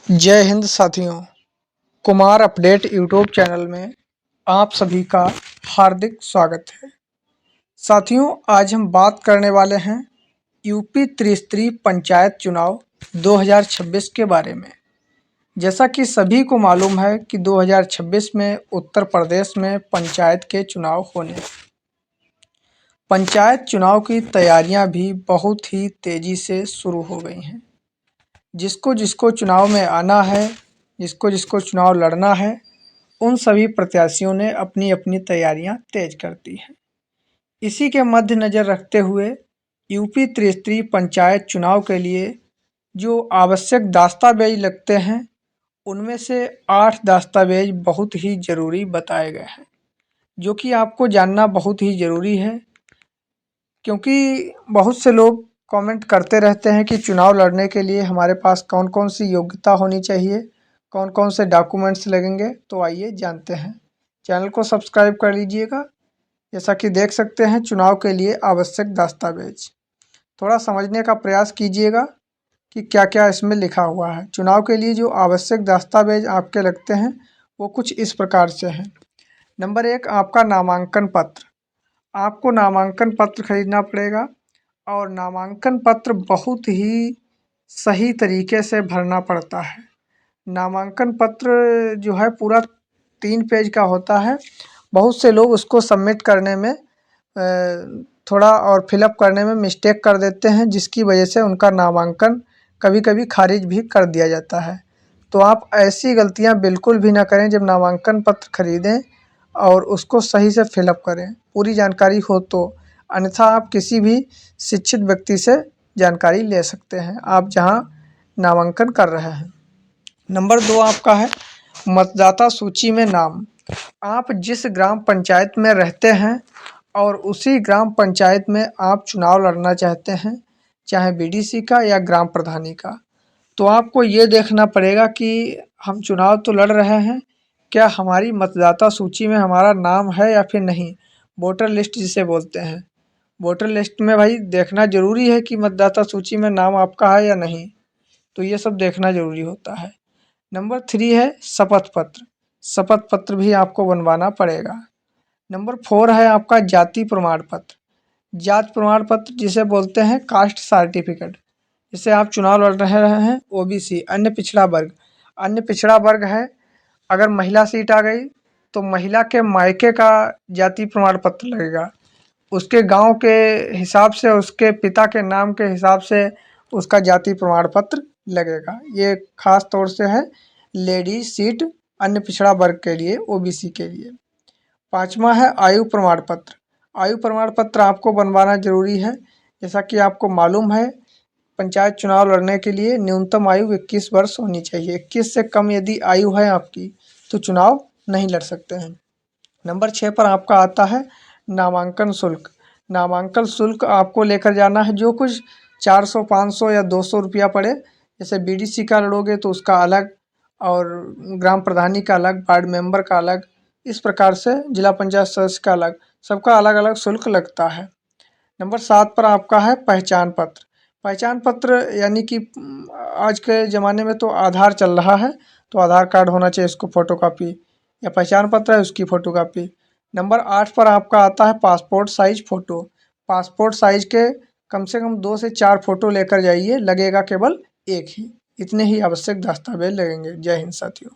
जय हिंद साथियों। Kumar update YouTube channel में आप सभी का हार्दिक स्वागत है। साथियों, आज हम बात करने वाले हैं यूपी त्रिस्तरीय पंचायत चुनाव 2026 के बारे में। जैसा कि सभी को मालूम है कि 2026 में उत्तर प्रदेश में पंचायत के चुनाव होने हैं। पंचायत चुनाव की तैयारियां भी बहुत ही तेज़ी से शुरू हो गई हैं। जिसको जिसको चुनाव में आना है, जिसको जिसको चुनाव लड़ना है, उन सभी प्रत्याशियों ने अपनी अपनी तैयारियां तेज कर दी हैं। इसी के मद्देनज़र रखते हुए यूपी त्रिस्तरीय पंचायत चुनाव के लिए जो आवश्यक दस्तावेज लगते हैं, उनमें से 8 दस्तावेज बहुत ही ज़रूरी बताए गए हैं, जो कि आपको जानना बहुत ही ज़रूरी है। क्योंकि बहुत से लोग कमेंट करते रहते हैं कि चुनाव लड़ने के लिए हमारे पास कौन कौन सी योग्यता होनी चाहिए, कौन कौन से डॉक्यूमेंट्स लगेंगे। तो आइए जानते हैं। चैनल को सब्सक्राइब कर लीजिएगा। जैसा कि देख सकते हैं, चुनाव के लिए आवश्यक दस्तावेज थोड़ा समझने का प्रयास कीजिएगा कि क्या क्या इसमें लिखा हुआ है। चुनाव के लिए जो आवश्यक दस्तावेज आपके लगते हैं, वो कुछ इस प्रकार से हैं। नंबर 1, आपका नामांकन पत्र। आपको नामांकन पत्र खरीदना पड़ेगा और नामांकन पत्र बहुत ही सही तरीके से भरना पड़ता है। नामांकन पत्र जो है पूरा 3 पेज का होता है। बहुत से लोग उसको सबमिट करने में थोड़ा और फिलअप करने में मिस्टेक कर देते हैं, जिसकी वजह से उनका नामांकन कभी कभी खारिज भी कर दिया जाता है। तो आप ऐसी गलतियां बिल्कुल भी ना करें जब नामांकन पत्र खरीदें, और उसको सही से फिलअप करें, पूरी जानकारी हो तो। अन्यथा आप किसी भी शिक्षित व्यक्ति से जानकारी ले सकते हैं, आप जहां नामांकन कर रहे हैं। नंबर 2 आपका है मतदाता सूची में नाम। आप जिस ग्राम पंचायत में रहते हैं और उसी ग्राम पंचायत में आप चुनाव लड़ना चाहते हैं, चाहे बीडीसी का या ग्राम प्रधानी का, तो आपको ये देखना पड़ेगा कि हम चुनाव तो लड़ रहे हैं, क्या हमारी मतदाता सूची में हमारा नाम है या फिर नहीं। वोटर लिस्ट जिसे बोलते हैं, वोटर लिस्ट में भाई देखना ज़रूरी है कि मतदाता सूची में नाम आपका है या नहीं। तो ये सब देखना ज़रूरी होता है। नंबर 3 है शपथ पत्र। शपथ पत्र भी आपको बनवाना पड़ेगा। नंबर 4 है आपका जाति प्रमाण पत्र। जाति प्रमाण पत्र जिसे बोलते हैं कास्ट सर्टिफिकेट। जिसे आप चुनाव लड़ रहे हैं, ओबीसी अन्य पिछड़ा वर्ग। अन्य पिछड़ा वर्ग है, अगर महिला सीट आ गई तो महिला के मायके का जाति प्रमाण पत्र लगेगा। उसके गांव के हिसाब से, उसके पिता के नाम के हिसाब से उसका जाति प्रमाण पत्र लगेगा। ये खास तौर से है लेडीज सीट अन्य पिछड़ा वर्ग के लिए, ओबीसी के लिए। 5वां है आयु प्रमाण पत्र। आयु प्रमाण पत्र आपको बनवाना जरूरी है। जैसा कि आपको मालूम है, पंचायत चुनाव लड़ने के लिए न्यूनतम आयु 21 वर्ष होनी चाहिए। 21 से कम यदि आयु है आपकी तो चुनाव नहीं लड़ सकते हैं। नंबर 6 पर आपका आता है नामांकन शुल्क। नामांकन शुल्क आपको लेकर जाना है, जो कुछ 400, 500 या 200 रुपया पड़े। जैसे बीडीसी का लड़ोगे तो उसका अलग, और ग्राम प्रधानी का अलग, वार्ड मेंबर का अलग, इस प्रकार से जिला पंचायत सदस्य का अलग, सबका अलग अलग शुल्क लगता है। नंबर 7 पर आपका है पहचान पत्र। पहचान पत्र यानी कि आज के ज़माने में तो आधार चल रहा है, तो आधार कार्ड होना चाहिए, उसको फ़ोटोकॉपी, या पहचान पत्र है उसकी फ़ोटोकॉपी। नंबर 8 पर आपका आता है passport size photo. Passport size के कम से कम 2 से 4 फ़ोटो लेकर जाइए, लगेगा केवल एक ही। इतने ही आवश्यक दस्तावेज लगेंगे। जय हिंद साथियों।